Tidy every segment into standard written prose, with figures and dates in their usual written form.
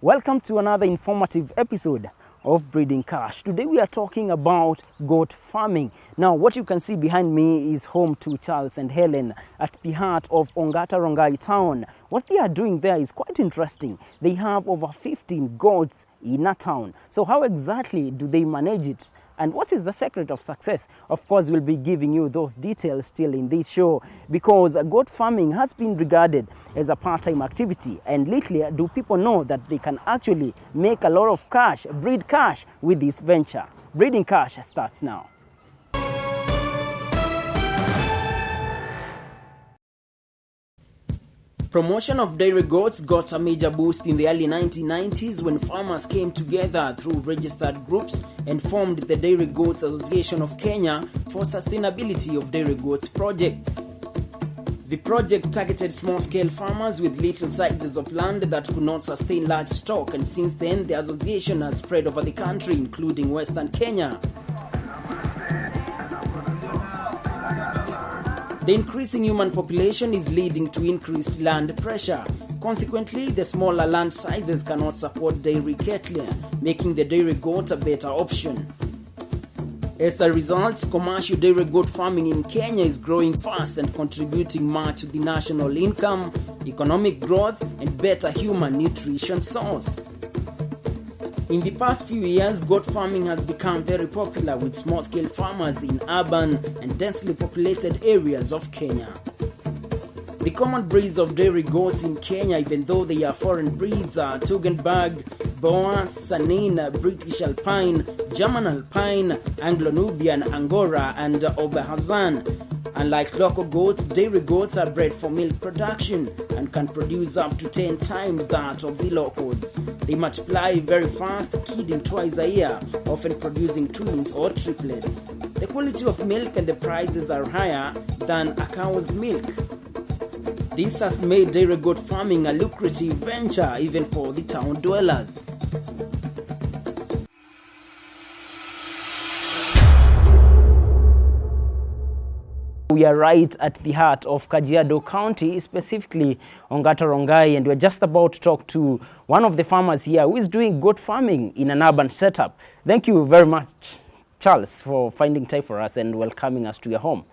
Welcome to another informative episode of Breeding Cash. Today we are talking about goat farming. Now what you can see behind me is home to Charles and Helen at the heart of Ongata Rongai town. What they are doing there is quite interesting. They have over 15 goats in a town. So how exactly do they manage it? And what is the secret of success? Of course, we'll be giving you those details still in this show, because goat farming has been regarded as a part-time activity. And lately, do people know that they can actually make a lot of cash, breed cash with this venture? Breeding Cash starts now. Promotion of dairy goats got a major boost in the early 1990s when farmers came together through registered groups and formed the Dairy Goats Association of Kenya for sustainability of dairy goats projects. The project targeted small-scale farmers with little sizes of land that could not sustain large stock, and since then the association has spread over the country, including Western Kenya. The increasing human population is leading to increased land pressure. Consequently, the smaller land sizes cannot support dairy cattle, making the dairy goat a better option. As a result, commercial dairy goat farming in Kenya is growing fast and contributing much to the national income, economic growth, and better human nutrition source. In the past few years, goat farming has become very popular with small-scale farmers in urban and densely populated areas of Kenya. The common breeds of dairy goats in Kenya, even though they are foreign breeds, are Toggenburg, Boer, Sanin, British Alpine, German Alpine, Anglo-Nubian, Angora, and Oberhausen. Unlike local goats, dairy goats are bred for milk production and can produce up to 10 times that of the locals. They multiply very fast, kidding twice a year, often producing twins or triplets. The quality of milk and the prices are higher than a cow's milk. This has made dairy goat farming a lucrative venture even for the town dwellers. We are right at the heart of Kajiado County, specifically Ongata Rongai, and we're just about to talk to one of the farmers here who is doing goat farming in an urban setup. Thank you very much, Charles, for finding time for us and welcoming us to your home.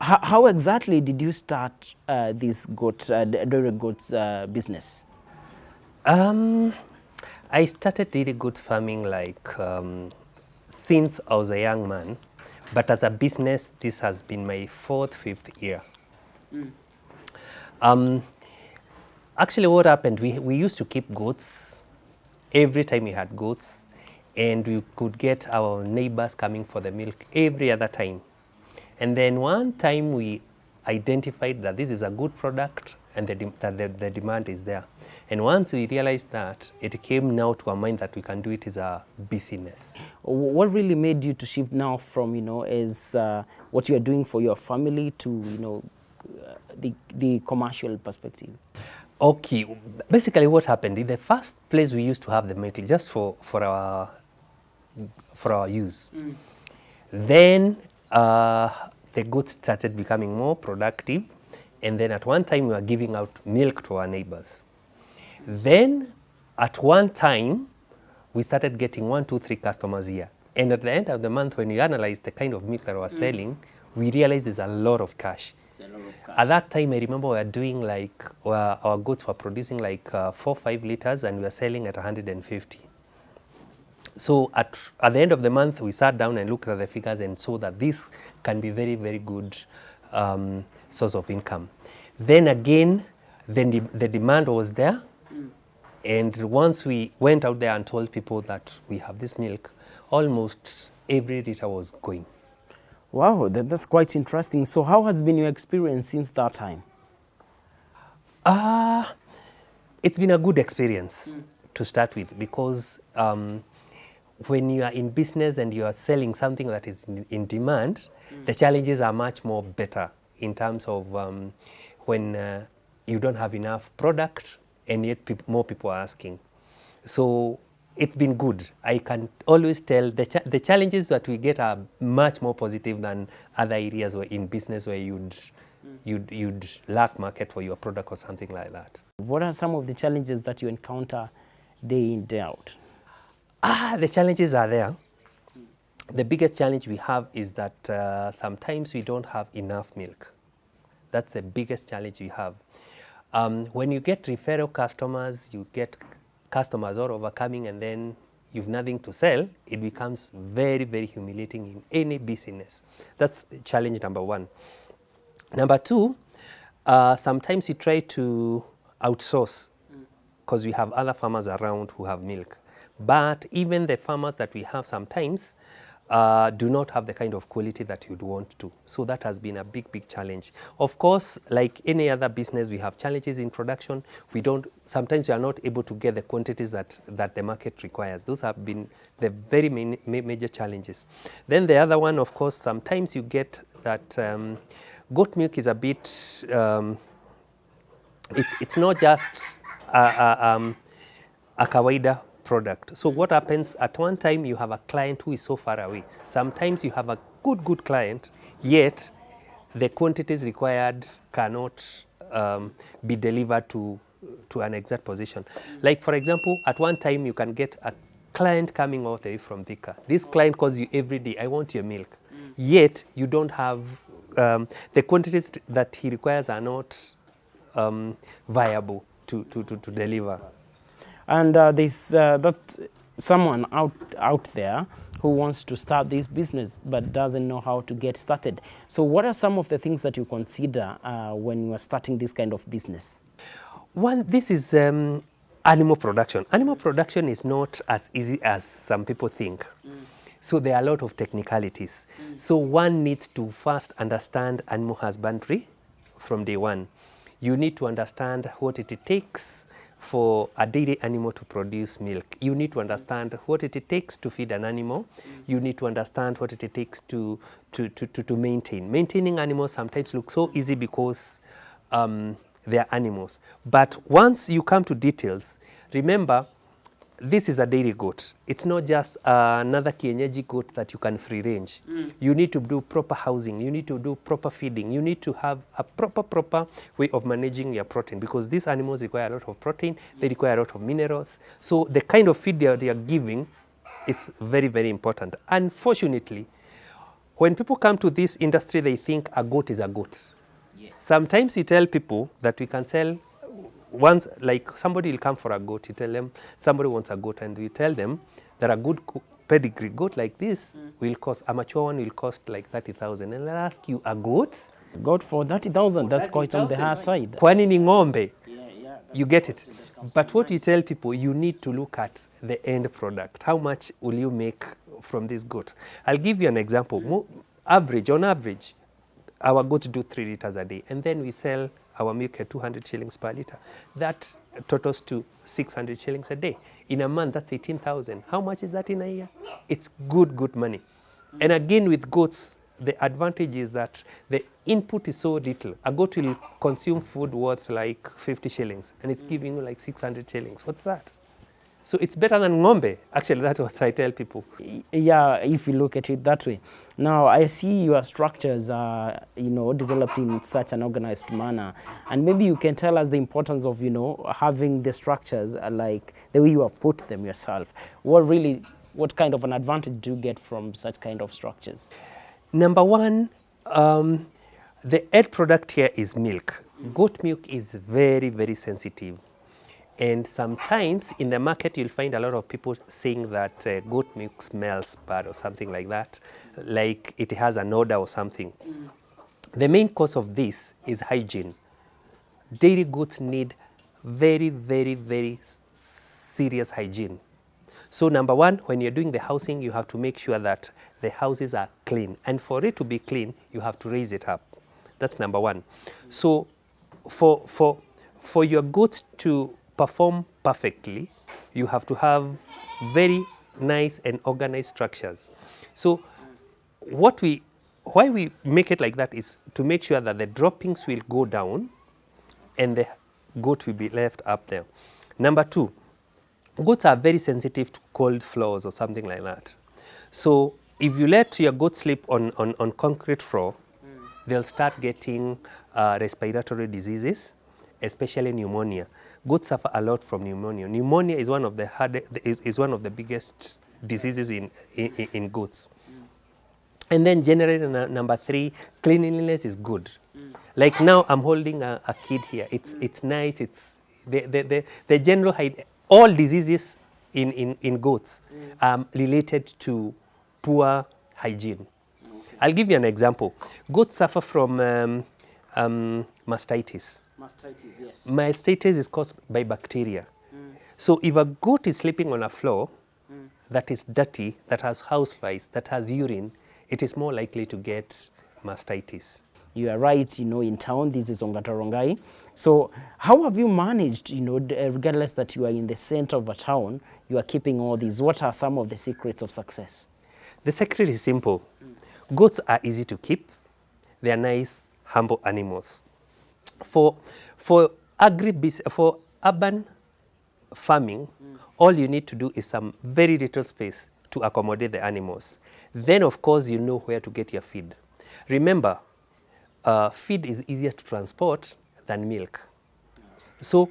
How exactly did you start this dairy goats business? I started dairy goat farming since I was a young man. But as a business, this has been my fifth year. Actually, what happened, we used to keep goats. Every time we had goats, and we could get our neighbors coming for the milk every other time. And then one time we identified that this is a good product and that the demand is there. And once we realized that, it came now to our mind that we can do it as a business. What really made you to shift now from, as what you are doing for your family to, the commercial perspective? Okay, basically what happened, in the first place we used to have the milk just for our use. Then the goats started becoming more productive, and then at one time we were giving out milk to our neighbors. Then at one time we started getting 1, 2, 3 customers here, and at the end of the month, when we analyzed the kind of milk that we were selling, we realized there's a lot of cash. At that time, I remember we were doing our goats were producing 4-5 liters, and we were selling at 150. So at the end of the month, we sat down and looked at the figures and saw that this can be very, very good source of income. Then again, the demand was there. And once we went out there and told people that we have this milk, almost every liter was going. Wow, that's quite interesting. So how has been your experience since that time? It's been a good experience to start with, because when you are in business and you are selling something that is in demand, the challenges are much more better in terms of when you don't have enough product and yet more people are asking. So it's been good. I can always tell the challenges that we get are much more positive than other areas where in business where you'd lack market for your product or something like that. What are some of the challenges that you encounter day in, day out? The challenges are there. The biggest challenge we have is that sometimes we don't have enough milk. That's the biggest challenge we have. When you get referral customers, you get customers all over coming and then you've nothing to sell, it becomes very, very humiliating in any business. That's challenge number one. Number two, sometimes you try to outsource because we have other farmers around who have milk. But even the farmers that we have sometimes do not have the kind of quality that you'd want to. So that has been a big, big challenge. Of course, like any other business, we have challenges in production. Sometimes we are not able to get the quantities that the market requires. Those have been the very major challenges. Then the other one, of course, sometimes you get that goat milk is a bit, it's not just a kawaida product. So what happens at one time, you have a client who is so far away. Sometimes you have a good client, yet the quantities required cannot be delivered to an exact position. Like for example, at one time you can get a client coming all the way from Thika. This client calls you every day, I want your milk. Yet you don't have, the quantities that he requires are not viable to deliver. And there's that someone out there who wants to start this business but doesn't know how to get started. So what are some of the things that you consider when you are starting this kind of business? One, this is animal production. Animal production is not as easy as some people think. So there are a lot of technicalities. So one needs to first understand animal husbandry from day one. You need to understand what it takes for a dairy animal to produce milk. You need to understand what it takes to feed an animal. You need to understand what it takes to maintain. Maintaining animals sometimes looks so easy because they are animals. But once you come to details, remember, this is a dairy goat. It's not just another kienyeji goat that you can free range. You need to do proper housing. You need to do proper feeding. You need to have a proper way of managing your protein because these animals require a lot of protein. They require a lot of minerals. So the kind of feed they are giving is very, very important. Unfortunately, when people come to this industry, they think a goat is a goat. Yes. Sometimes you tell people that we can sell once, like somebody will come for a goat, you tell them somebody wants a goat, and you tell them that a good pedigree goat like this will cost, a mature one will cost like 30,000. And they'll ask you, a goat? Goat for 30,000, that's quite on the high side. Kwani ni ng'ombe? You get it. But what you tell people, you need to look at the end product. How much will you make from this goat? I'll give you an example. On average, our goats do 3 liters a day, and then we sell our milk at 200 shillings per liter. That totals to 600 shillings a day. In a month, that's 18,000. How much is that in a year? It's good money. And again, with goats, the advantage is that the input is so little. A goat will consume food worth like 50 shillings, and it's giving you like 600 shillings. What's that? So it's better than ng'ombe. Actually, that's what I tell people. Yeah, if you look at it that way. Now, I see your structures are, developed in such an organized manner. And maybe you can tell us the importance of, having the structures like the way you have put them yourself. What kind of an advantage do you get from such kind of structures? Number one, the end product here is milk. Goat milk is very, very sensitive. And sometimes in the market, you'll find a lot of people saying that goat milk smells bad or something like that, like it has an odor or something. The main cause of this is hygiene. Dairy goats need very, very, very serious hygiene. So number one, when you're doing the housing, you have to make sure that the houses are clean. And for it to be clean, you have to raise it up. That's number one. So for your goats to perform perfectly, you have to have very nice and organized structures. So why we make it like that is to make sure that the droppings will go down and the goat will be left up there. Number two, goats are very sensitive to cold floors or something like that. So if you let your goat sleep on concrete floor, they'll start getting respiratory diseases. especially pneumonia. Goats suffer a lot from pneumonia. Pneumonia is one of the is one of the biggest diseases in goats. And then generally number 3, cleanliness is good. Like now I'm holding a kid here. It's nice. It's the general height. All diseases in goats are related to poor hygiene. I'll give you an example. Goats suffer from mastitis. Mastitis, yes. Mastitis is caused by bacteria. So if a goat is sleeping on a floor that is dirty, that has houseflies, that has urine, it is more likely to get mastitis. You are right, in town, this is Ongata Rongai. So how have you managed, regardless that you are in the center of a town, you are keeping all these? What are some of the secrets of success? The secret is simple. Goats are easy to keep. They are nice, humble animals. For urban farming, all you need to do is some very little space to accommodate the animals. Then, of course, you know where to get your feed. Remember, feed is easier to transport than milk. So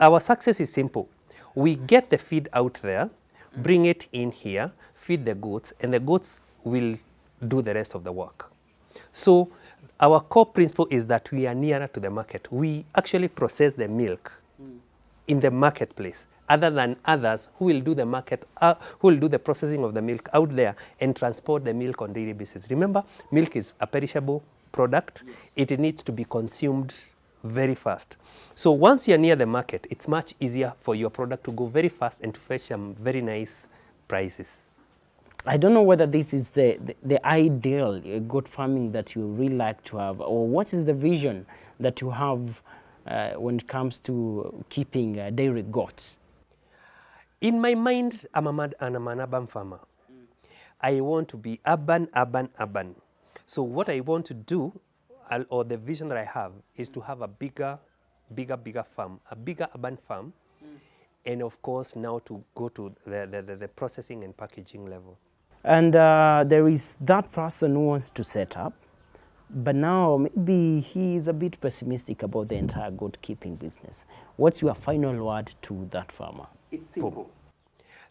our success is simple. We get the feed out there, bring it in here, feed the goats, and the goats will do the rest of the work. So our core principle is that we are nearer to the market. We actually process the milk in the marketplace, other than others who will do the who will do the processing of the milk out there and transport the milk on daily basis. Remember, milk is a perishable product. Yes. It needs to be consumed very fast. So once you're near the market, it's much easier for your product to go very fast and to fetch some very nice prices. I don't know whether this is the ideal goat farming that you really like to have, or what is the vision that you have when it comes to keeping dairy goats? In my mind, I'm an urban farmer. I want to be urban. So what I want to do, or the vision that I have, is to have a bigger farm, a bigger urban farm, and of course now to go to the processing and packaging level. And there is that person who wants to set up, but now maybe he is a bit pessimistic about the entire goat keeping business. What's your final word to that farmer? It's simple.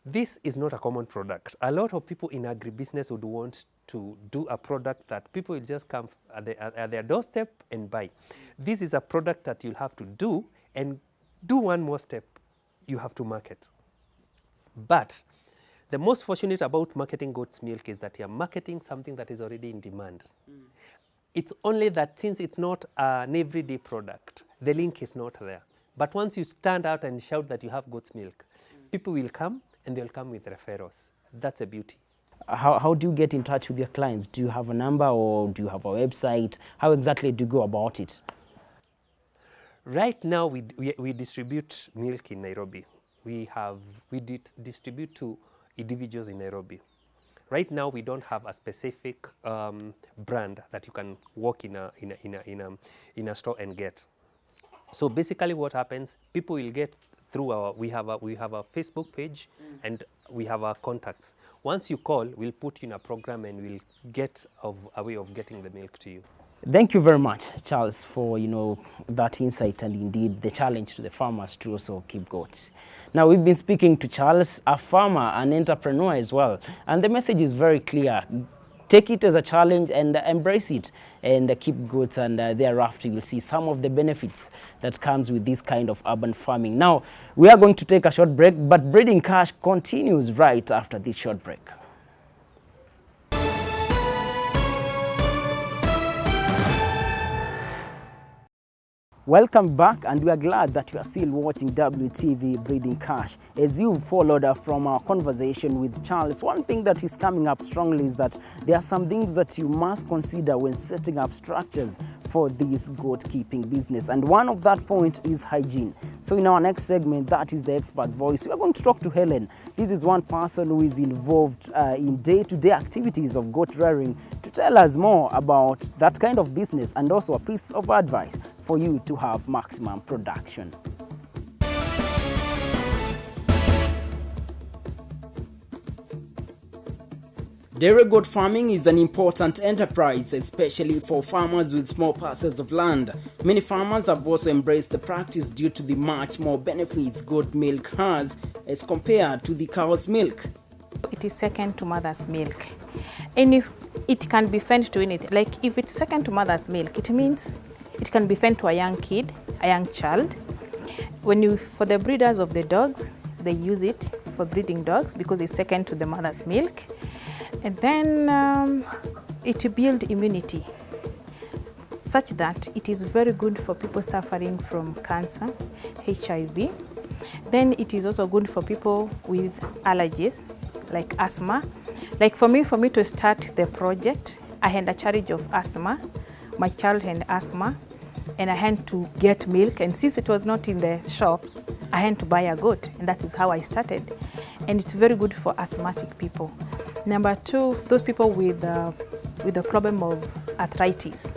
This is not a common product. A lot of people in agribusiness would want to do a product that people will just come at their doorstep and buy. This is a product that you'll have to do, and do one more step. You have to market. But the most fortunate about marketing goat's milk is that you're marketing something that is already in demand. It's only that since it's not an everyday product, the link is not there. But once you stand out and shout that you have goat's milk, people will come, and they'll come with referrals. That's a beauty. How do you get in touch with your clients? Do you have a number, or do you have a website? How exactly do you go about it? Right now, we distribute milk in Nairobi. We distribute to individuals in Nairobi. Right now, we don't have a specific brand that you can walk in a store and get. So basically, what happens? People will get through we have a Facebook page, and we have our contacts. Once you call, we'll put you in a program, and we'll get a way of getting the milk to you. Thank you very much, Charles, for that insight, and indeed the challenge to the farmers to also keep goats. Now, we've been speaking to Charles, a farmer, an entrepreneur as well, and the message is very clear. Take it as a challenge and embrace it, and keep goats, and thereafter you'll see some of the benefits that comes with this kind of urban farming. Now, we are going to take a short break, but Breeding Cash continues right after this short break. Welcome back, and we are glad that you are still watching WTV Breeding Cash. As you've followed from our conversation with Charles, one thing that is coming up strongly is that there are some things that you must consider when setting up structures for this goat keeping business, and one of that point is hygiene. So in our next segment, that is the expert's voice, we are going to talk to Helen. This is one person who is involved in day-to-day activities of goat rearing, to tell us more about that kind of business, and also a piece of advice for you to have maximum production. Dairy goat farming is an important enterprise, especially for farmers with small parcels of land. Many farmers have also embraced the practice due to the much more benefits goat milk has as compared to the cow's milk. It is second to mother's milk. And if it can be fed to anything. Like if it's second to mother's milk, it means it can be fed to a young kid, a young child. For the breeders of the dogs, they use it for breeding dogs because it's second to the mother's milk. And then it builds immunity such that it is very good for people suffering from cancer, HIV. Then it is also good for people with allergies like asthma. Like for me to start the project, I had a charge of asthma. My child had asthma and I had to get milk, and since it was not in the shops, I had to buy a goat, and that is how I started. And it's very good for asthmatic people. Number two, those people with the problem of arthritis,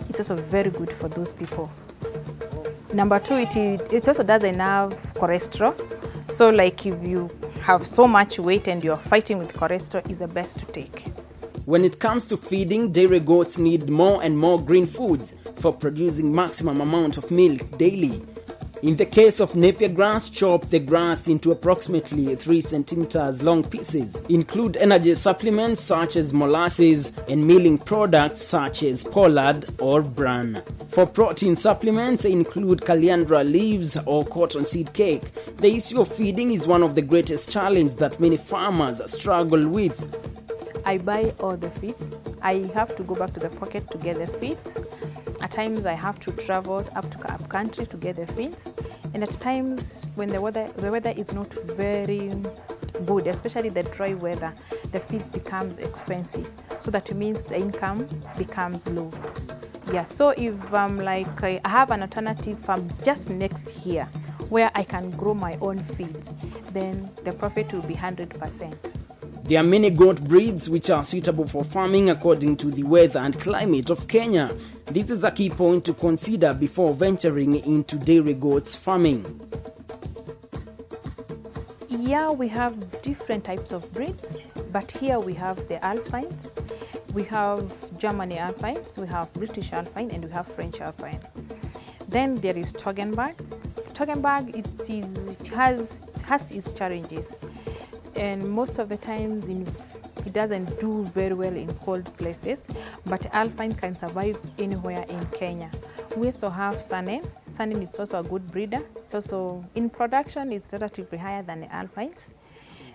it's also very good for those people. Number two, it also doesn't have cholesterol. So like if you have so much weight and you're fighting with cholesterol, is the best to take. When it comes to feeding, dairy goats need more and more green foods for producing maximum amount of milk daily. In the case of Napier grass, chop the grass into approximately 3 centimeters long pieces. Include energy supplements such as molasses and milling products such as pollard or bran. For protein supplements, include caliandra leaves or cottonseed cake. The issue of feeding is one of the greatest challenges that many farmers struggle with. I buy all the feeds. I have to go back to the pocket to get the feeds. At times I have to travel up country to get the feeds. And at times when the weather is not very good, especially the dry weather, the feeds becomes expensive. So that means the income becomes low. Yeah, so if I have an alternative farm just next here where I can grow my own feeds, then the profit will be 100%. There are many goat breeds which are suitable for farming according to the weather and climate of Kenya. This is a key point to consider before venturing into dairy goats farming. Yeah, we have different types of breeds, but here we have the Alpines, we have Germany Alpines, we have British Alpine, and we have French Alpine. Then there is Toggenburg. Toggenburg, it has its challenges. And most of the times it doesn't do very well in cold places, but Alpine can survive anywhere in Kenya. We also have Sanin. Sanin is also a good breeder. It's also in production, it's relatively higher than the Alpines.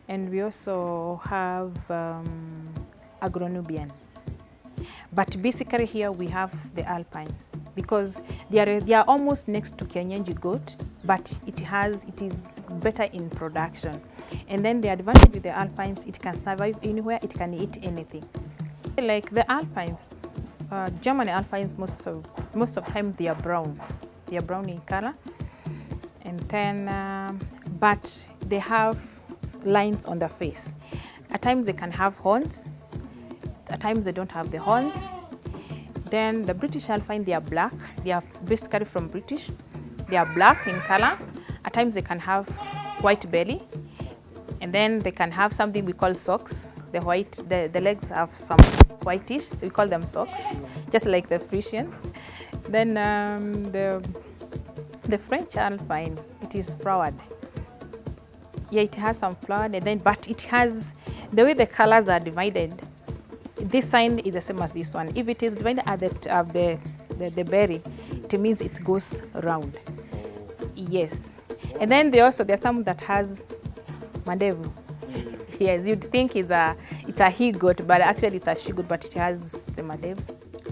And we also have Agronubian. But basically here we have the Alpines because they are almost next to Kenyanji goat, but it is better in production. And then the advantage with the Alpines, it can survive anywhere, it can eat anything. Like the Alpines, German Alpines, most of time they are brown. They are brown in color. And then, but they have lines on their face. At times they can have horns. At times they don't have the horns. Then the British Alpine, they are black. They are basically from British. They are black in color. At times they can have white belly. And then they can have something we call socks. The legs have some whitish. We call them socks, just like the Frisians. Then the French Alpine, it is flowered. Yeah, it has some flowered, and then but it has the way the colors are divided. This sign is the same as this one. If it is divided at the berry, it means it goes round. Yes. And then there are some that has mandevu. Yes, you'd think it's a he goat, but actually it's a she goat, but it has the mandevu.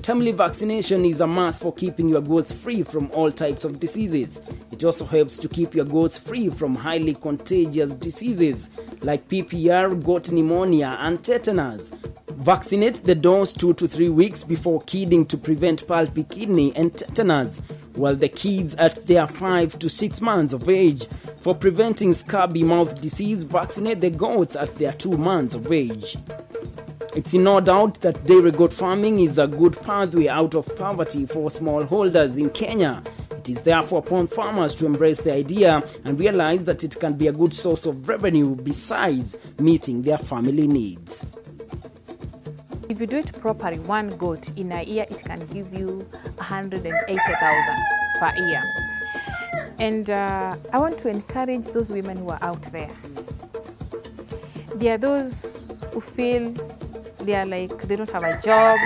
Timely vaccination is a must for keeping your goats free from all types of diseases. It also helps to keep your goats free from highly contagious diseases like PPR, goat pneumonia, and tetanus. Vaccinate the does 2 to 3 weeks before kidding to prevent pulpy kidney and tetanus, while the kids at their 5 to 6 months of age. For preventing scabby mouth disease, vaccinate the goats at their 2 months of age. It's no doubt that dairy goat farming is a good pathway out of poverty for smallholders in Kenya. It is therefore upon farmers to embrace the idea and realize that it can be a good source of revenue besides meeting their family needs. If you do it properly, one goat in a year, it can give you 180,000 per year. And I want to encourage those women who are out there. There are those who feel they are like they don't have a job,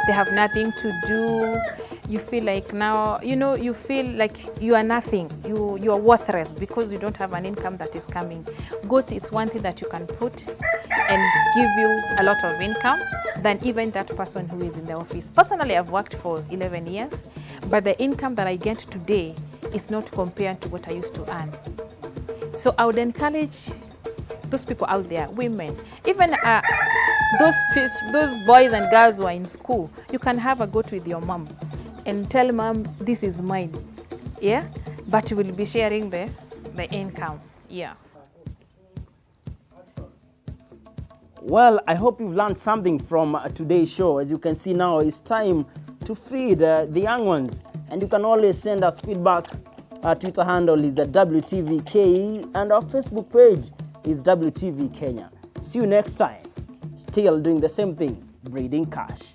they have nothing to do. You feel like now, you feel like you are nothing. You are worthless because you don't have an income that is coming. Goat is one thing that you can put and give you a lot of income than even that person who is in the office. Personally, I've worked for 11 years, but the income that I get today is not compared to what I used to earn. So I would encourage those people out there, women, even those boys and girls who are in school, you can have a goat with your mom and tell mom, this is mine, yeah? But you will be sharing the income, yeah. Well, I hope you've learned something from today's show. As you can see now, it's time to feed the young ones. And you can always send us feedback. Our Twitter handle is WTVKE and our Facebook page is WTV Kenya. See you next time. Still doing the same thing, breeding cash.